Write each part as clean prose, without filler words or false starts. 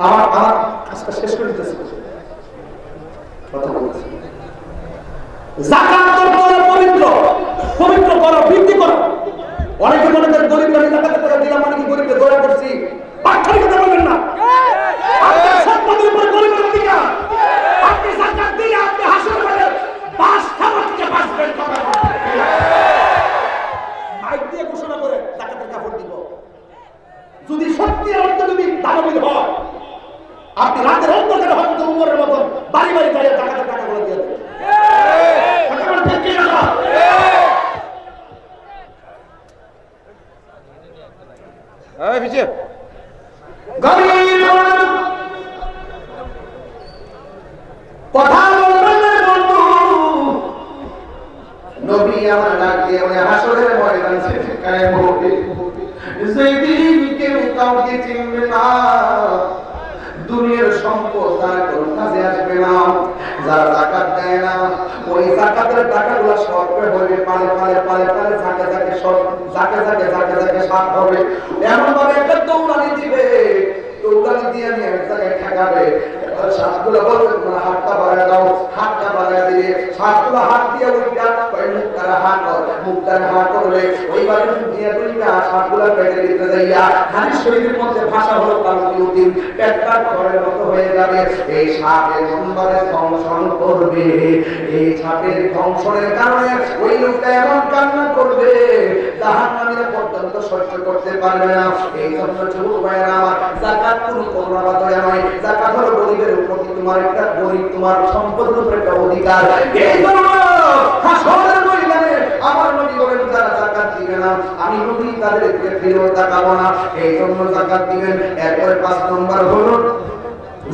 আমার কাজটা শেষ করে দিতেছি। কথা বলছি, যাকাত করো, পবিত্র পবিত্র করো, বৃদ্ধি করো। অনেকে মনে করে গরিব আমি যাকাতের টাকা দিলাম মানে কি গরিবকে দয়া করছি, বাচ্চার কথা বলবেন না। আপনি সম্পদের উপর গরিবের অধিকার, আপনি যাকাত দিয়ে আপনি হাসিল করে পাঁচ খাবার থেকে বাঁচবেন। কথা বলবেন, মাইক দিয়ে ঘোষণা করে যাকাতের কাপড় দিব। যদি সত্যি অর্থ যদি দানবীর হয়, আপনি রাতের অন্ধকারে হয়তো উমরের মতন বাড়ি বাড়ি যাই যাকাতের টাকাগুলো দিয়ে দেবেন। কথা বলবেন না বন্ধু। নবী আমার ডাক দিয়ে ওই হাসরের ময়দান শেষে কায়েম হবে, যেদিন কেউ কাউকে চিনবে না, দুনিয়ার সম্পদ তার কোনো কাজে আসবে না। যারা যাকাত দেয় না, ওই যাকাতের টাকাগুলো সরকার হবে, পালে পালে পালে পালে ঝাঁকে ঝাঁকে ঝাঁকে ঝাঁকে ঝাঁকে ঝাঁকে সাপ হবে। এমন ভাবে একটা দৌড়ানি দিবে, দৌড়ানি দিয়ে নিয়ে এক জায়গায় ঠেকাবে। সাপগুলো বলবে তোমরা হাতটা বাড়ায় দাও, হাতটা বাড়ায় দিয়ে সাপগুলো হাত দিয়ে উঠা মুখটারে হা কর, মুখটারে হা করলে ওইভাবে দিয়ে দুইটা সাপগুলো পেটে দিতে যাইয়া হাদিস শরীফের মধ্যে ভাষা হলো কালকিউতিন, পেটটা ঘরের মতো হয়ে যাবে। এই সাপের নম্বরে দংশন করবে, এই সাপের দংশনের কারণে ওই লোকটা এমন কান্না করবে জাহান্নামীরা পর্যন্ত সহ্য করতে পারবে না। এই জন্য যুবক ভাইয়েরা আমার, যাকাত কোনো করোনা বা দয়া নয়, যাকাত হলো গরিবের উপর তোমার একটা গরিব তোমার সম্পদের উপর একটা অধিকার। এই জন্য হাসরের ময়দানে আমার নবী বলেন যারা যাকাত দিবে না আমি নবী তাদের দিকে ফিরেও তাকাবো না। এই জন্য যাকাত দিবেন। এরপরে 5 নম্বর হলো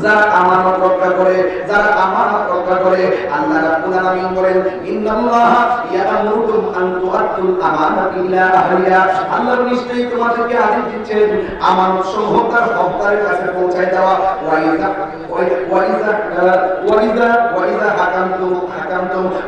যারা আমানত রক্ষা করে, যারা আমানত রক্ষা করে। আল্লাহ রাব্বুল আলামিন বলেন ইন্নাল্লাহা ইয়া'মুরুকুম আন তু'আদ্দুল আমানাতি ইলা আহলিহা, আল্লাহ নিশ্চয়ই তোমাদেরকে আদেশ দিচ্ছেন আমানত সমূহ তার হকদারের কাছে পৌঁছায় দেওয়া।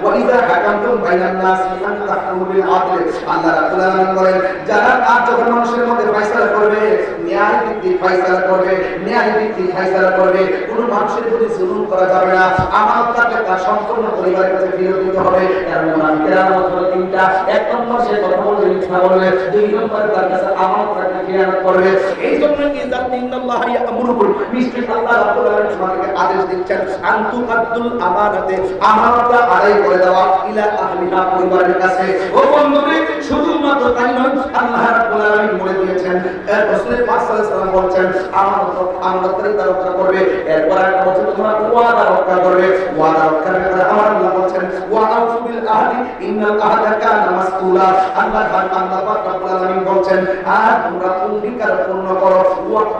ওয়াইযা হাকামতুম বাইনান নাস আন তাহকুমু বিল আদল। আল্লাহ রাব্বুল আলামিন বলেন যারা আজ যখন মানুষের মধ্যে ফয়সালা করবে, ন্যায় ভিত্তিক ফয়সালা করবে, ন্যায় ভিত্তিক ফয়সালা করবে, কোন মানুষের প্রতি জুলুম করা যাবে না, আমানতটাকে তার সম্পূর্ণ পরিবারের কাছে ফিরিয়ে দিতে হবে। এর মুনাফিকের আলামত হলো 3টা। 1 নম্বর সে কথা বলবে, মিথ্যা বলবে। 2 নম্বর তার কাছে আমানতটাকে খিয়ানত করবে। এই জন্য ইন্নাল্লাহা ইয়া'মুরুকুম, নিশ্চয়ই আল্লাহ রাব্বুল আলামিন তোমাদেরকে আদেশ দিচ্ছেন আন তু'আদ্দুল আমানাতে, আমানতটা আদায় করে দেওয়া ইলা আহলিহা, পরিবারের কাছে। ও বন্ধুরে, শুধুমাত্র তাই নয়, আল্লাহ রাব্বুল আলামিন বলে দিয়েছেন, রাসূল পাক সাল্লাল্লাহু আলাইহি ওয়াসাল্লাম বলেছেন আমানতটা রক্ষা করবে। এরপর একটা বলছে তোমরা ওয়াদা রক্ষা করবে। ওয়াদা রক্ষার ব্যাপারে আমার আল্লাহ বলেন ওয়াআউফু বিল আহদি ইন্নাল আহদা কানা মাসউলা। আল্লাহ পাক রব্বুল আলামিন বলেন আর তোমরা অঙ্গীকার পূর্ণ করো,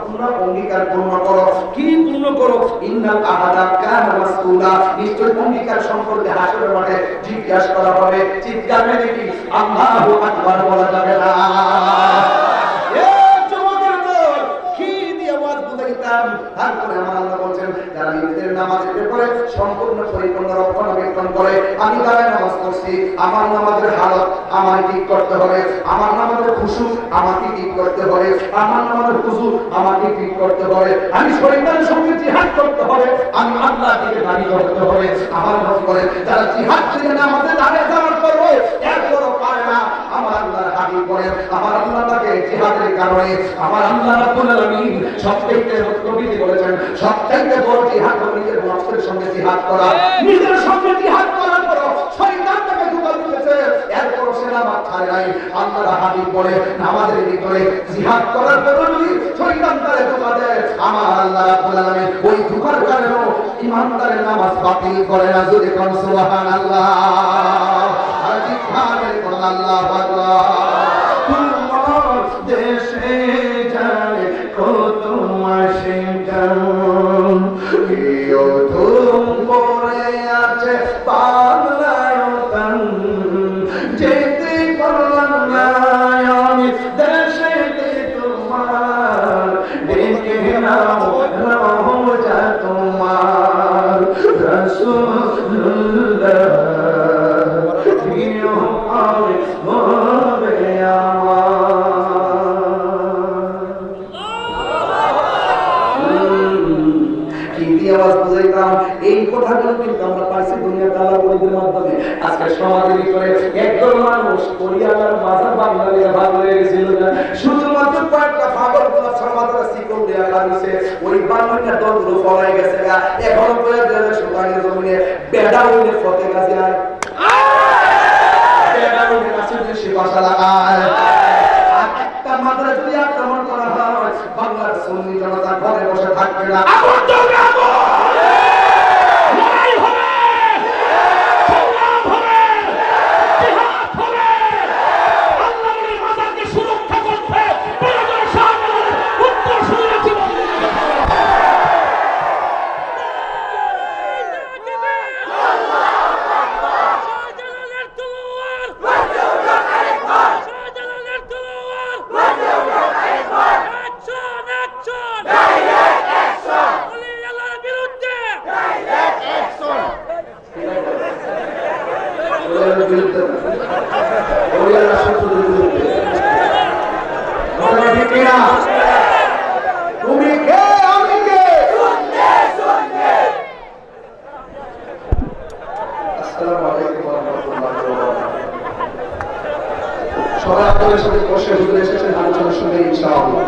তোমরা অঙ্গীকার পূর্ণ করো। কি পূর্ণ করো? ইন্নাল আহদা কানা মাসউলা, নিশ্চয় অঙ্গীকার সম্পর্কে হাসরের মাঠে জিজ্ঞাসা করা হবে। চিৎকার মেরে কি আল্লাহু আকবার বলা যাবে না? তারপরে আমার আল্লাহ বলছেন যারা নিজেদের নামাজের ব্যাপারে সম্পূর্ণ পরিপূর্ণ রক্ষণাবেক্ষণ করে, আমি দাঁড়ায় নামাজ পড়ছি, আমার নামাজের হালত আমার ঠিক করতে হবে, আমার নামাজের খুশু আমাকে ঠিক করতে হবে, আমার নামাজের খুশু আমাকে ঠিক করতে হবে, আমি শয়তানের সঙ্গে জিহাদ করতে হবে, আমি আল্লাহর দিকে দাঁড়িয়ে করতে হবে। আমার মত করে যারা জিহাদ থেকে নামাজে দাঁড়িয়ে যাওয়ার করবে এরপরও পারে না, আমার আল্লাহর হাবিব বলেন আমার আল্লাহ তাকে জিহাদের কারণে, আমার আল্লাহ রাব্বুল আলামিন সবচেয়ে নবীজি বলেছেন সবচেয়ে বড় জিহাদ হলো নিজের নফসের সঙ্গে জিহাদ করা। নিজের সঙ্গে জিহাদ করার পর শয়তান তাকে ধোঁকা দিয়েছে, এরপর সে নামাজ ছাড়ে নাই। আল্লাহর হাবিব বলে নামাজের ভিতরে জিহাদ করার পর যদি শয়তান তাকে ধোঁকা দেয়, আমার আল্লাহ রাব্বুল আলামিন ওই ধোঁকার কারণে ইমানদারের নামাজ বাতিল করে না। যদি কোন সুবহানাল্লাহ, আর জিহাদের কোন আল্লাহু আকবার। তোমার দেশে যায় কত মাসে যাও, ইয়তুম পড়ে আছে বাংলায় তান, যেতে পারলাম না আমি দেশে তোমার, ডেকে নাও রওজা তোমার রাসূলুল্লাহ, এই কথাগুলো কিন্তু আমরা পাইছি দুনিয়ার আল্লাহর ওলিদের মাধ্যমে। আজকে সমাজের ভিতরে একদল মানুষ কোরিয়ার মাঝার বাঙালিরা ভাগ হয়ে গেছিল না, শুধুমাত্র কয়েকটা পাগলগুলো সমাজের শিকল দেয়া কারণে ওই বাঙালিরা দলগুলো ফলাই গেছে গা। এখনো পর্যন্ত সুতানের জমিনে বেড়া হইলে ফতে কাজে আয়, বেড়া হইলে কাছে বেশি বাসা লাগায়। আর একটা মাত্রা যদি আক্রমণ করা হয়, বাংলার সুন্নি জনতা ঘরে বসে থাকবে না। তুমি কে আমি কে? আসসালামু আলাইকুম ওয়া রাহমাতুল্লাহি ওয়া বারাকাতুহু। সবাই আপনাদের সাথে বসে হুজুর এসেছেন আলোচনা শুনতে ইনশাআল্লাহ।